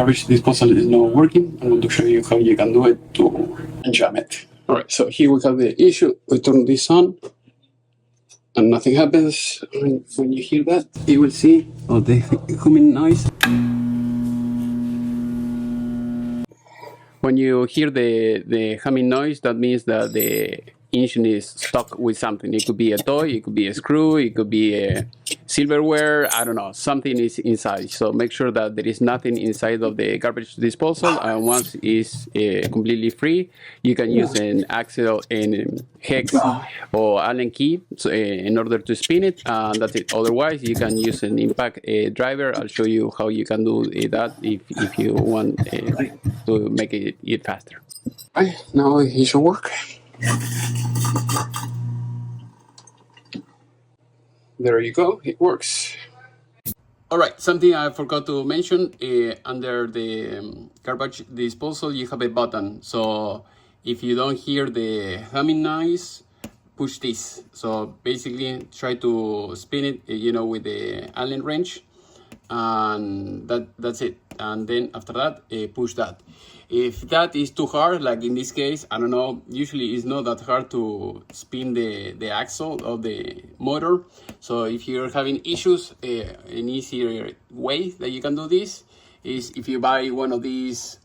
garbage disposal is not working. I'm going to show you how you can do it to jam it. All right, so here we have the issue. We turn this on and nothing happens. When you hear that, you will see the humming noise. When you hear the humming noise, that means that the engine is stuck with something. It could be a toy, it could be a screw, it could be a silverware, I don't know, something is inside. So make sure that there is nothing inside of the garbage disposal, and once it's completely free, you can use an axle and hex or Allen key in order to spin it, and that's it. Otherwise, you can use an impact driver. I'll show you how you can do that if you want to make it faster. Right, now it should work. There you go, it works. All right, something I forgot to mention, under the garbage disposal, you have a button. So if you don't hear the humming noise, push this. So basically try to spin it, with the Allen wrench, and that's it. And then after that, push that. If that is too hard, like in this case, I don't know, usually it's not that hard to spin the axle of the motor. So if you're having issues, an easier way that you can do this is if you buy one of these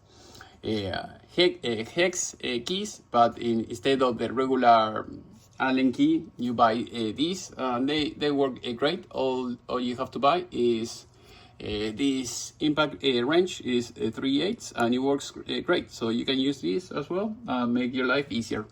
hex keys, but instead of the regular Allen key, you buy these. They work great. All you have to buy is this impact wrench is 3/8, and it works great. So you can use this as well, make your life easier.